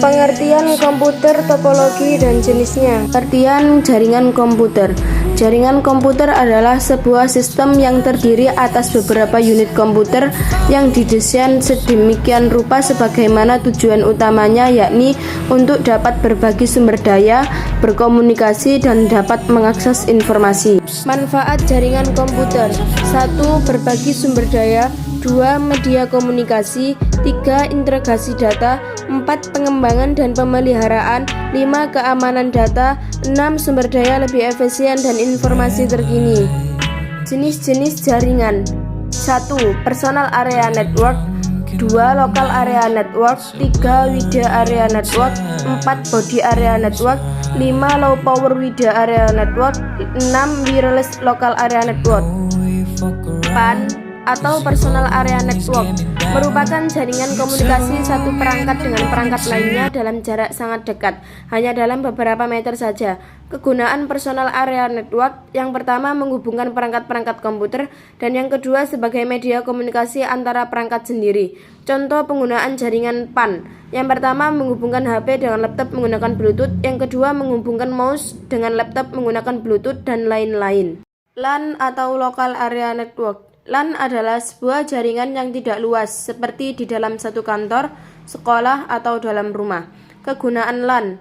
Pengertian komputer, topologi, dan jenisnya. Pengertian jaringan komputer. Jaringan komputer adalah sebuah sistem yang terdiri atas beberapa unit komputer yang didesain sedemikian rupa sebagaimana tujuan utamanya, yakni untuk dapat berbagi sumber daya, berkomunikasi, dan dapat mengakses informasi. Manfaat jaringan komputer: 1. Berbagi sumber daya. 2. Media komunikasi. 3. Integrasi data. 4. Pengembangan dan pemeliharaan. 5. Keamanan data. 6. Sumber daya lebih efisien dan informasi terkini. Jenis-jenis jaringan: 1. Personal area network. 2. Local area network. 3. Wide area network. 4. Body area network. 5. Low power wide area network. 6. Wireless local area network. PAN atau Personal Area Network merupakan jaringan komunikasi satu perangkat dengan perangkat lainnya dalam jarak sangat dekat, hanya dalam beberapa meter saja. Kegunaan Personal Area Network: yang pertama, menghubungkan perangkat-perangkat komputer, dan yang kedua, sebagai media komunikasi antara perangkat sendiri. Contoh penggunaan jaringan PAN: yang pertama, menghubungkan HP dengan laptop menggunakan Bluetooth, yang kedua, menghubungkan mouse dengan laptop menggunakan Bluetooth, dan lain-lain. LAN atau Local Area Network. LAN adalah sebuah jaringan yang tidak luas, seperti di dalam satu kantor, sekolah, atau dalam rumah. Kegunaan LAN: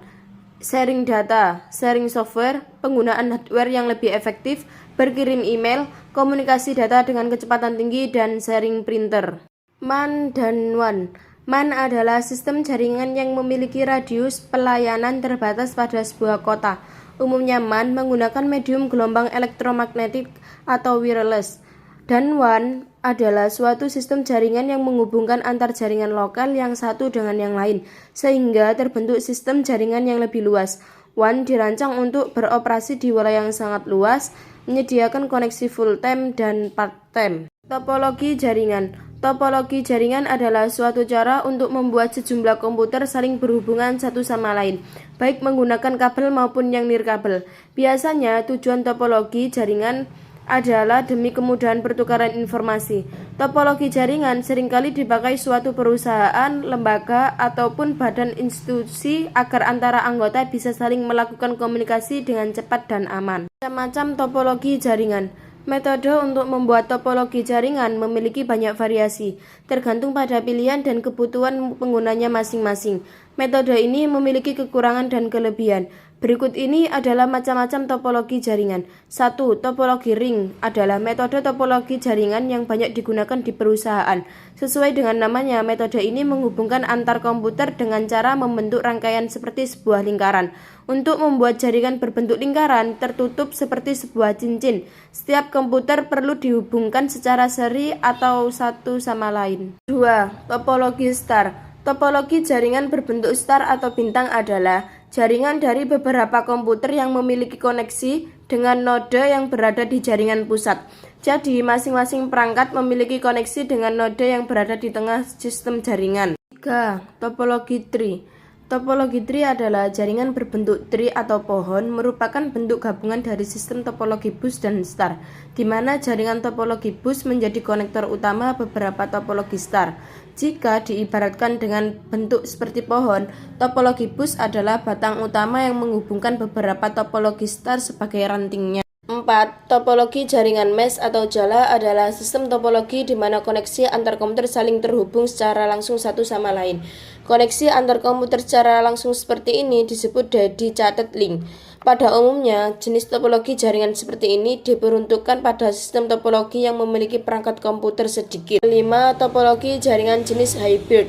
sharing data, sharing software, penggunaan hardware yang lebih efektif, berkirim email, komunikasi data dengan kecepatan tinggi, dan sharing printer. MAN dan WAN. MAN adalah sistem jaringan yang memiliki radius pelayanan terbatas pada sebuah kota. Umumnya MAN menggunakan medium gelombang elektromagnetik atau wireless. Dan WAN adalah suatu sistem jaringan yang menghubungkan antar jaringan lokal yang satu dengan yang lain, sehingga terbentuk sistem jaringan yang lebih luas. WAN dirancang untuk beroperasi di wilayah yang sangat luas, menyediakan koneksi full time dan part time. Topologi jaringan. Topologi jaringan adalah suatu cara untuk membuat sejumlah komputer saling berhubungan satu sama lain, baik menggunakan kabel maupun yang nirkabel. Biasanya tujuan topologi jaringan adalah demi kemudahan pertukaran informasi. Topologi jaringan seringkali dipakai suatu perusahaan, lembaga, ataupun badan institusi agar antara anggota bisa saling melakukan komunikasi dengan cepat dan aman. Macam-macam topologi jaringan. Metode untuk membuat topologi jaringan memiliki banyak variasi, tergantung pada pilihan dan kebutuhan penggunanya masing-masing. Metode ini memiliki kekurangan dan kelebihan. Berikut ini adalah macam-macam topologi jaringan. 1. Topologi ring adalah metode topologi jaringan yang banyak digunakan di perusahaan. Sesuai dengan namanya, metode ini menghubungkan antar komputer dengan cara membentuk rangkaian seperti sebuah lingkaran. Untuk membuat jaringan berbentuk lingkaran tertutup seperti sebuah cincin, setiap komputer perlu dihubungkan secara seri atau satu sama lain. 2. Topologi star. Topologi jaringan berbentuk star atau bintang adalah jaringan dari beberapa komputer yang memiliki koneksi dengan node yang berada di jaringan pusat. Jadi, masing-masing perangkat memiliki koneksi dengan node yang berada di tengah sistem jaringan. 3. Topologi tree. Topologi tree adalah jaringan berbentuk tree atau pohon, merupakan bentuk gabungan dari sistem topologi bus dan star, di mana jaringan topologi bus menjadi konektor utama beberapa topologi star. Jika diibaratkan dengan bentuk seperti pohon, topologi bus adalah batang utama yang menghubungkan beberapa topologi star sebagai rantingnya. 4. Topologi jaringan mesh atau jala adalah sistem topologi di mana koneksi antar komputer saling terhubung secara langsung satu sama lain. Koneksi antar komputer secara langsung seperti ini disebut dedicated link. Pada umumnya, jenis topologi jaringan seperti ini diperuntukkan pada sistem topologi yang memiliki perangkat komputer sedikit. 5. Topologi jaringan jenis hybrid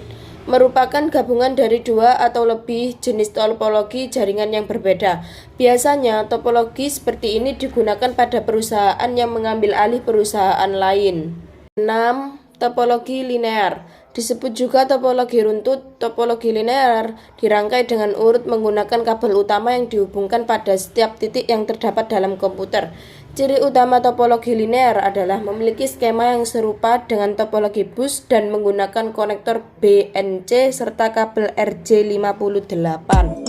merupakan gabungan dari dua atau lebih jenis topologi jaringan yang berbeda. Biasanya, topologi seperti ini digunakan pada perusahaan yang mengambil alih perusahaan lain. 6. Topologi linear disebut juga topologi runtut. Topologi linear dirangkai dengan urut menggunakan kabel utama yang dihubungkan pada setiap titik yang terdapat dalam komputer. Ciri utama topologi linear adalah memiliki skema yang serupa dengan topologi bus dan menggunakan konektor BNC serta kabel RJ58.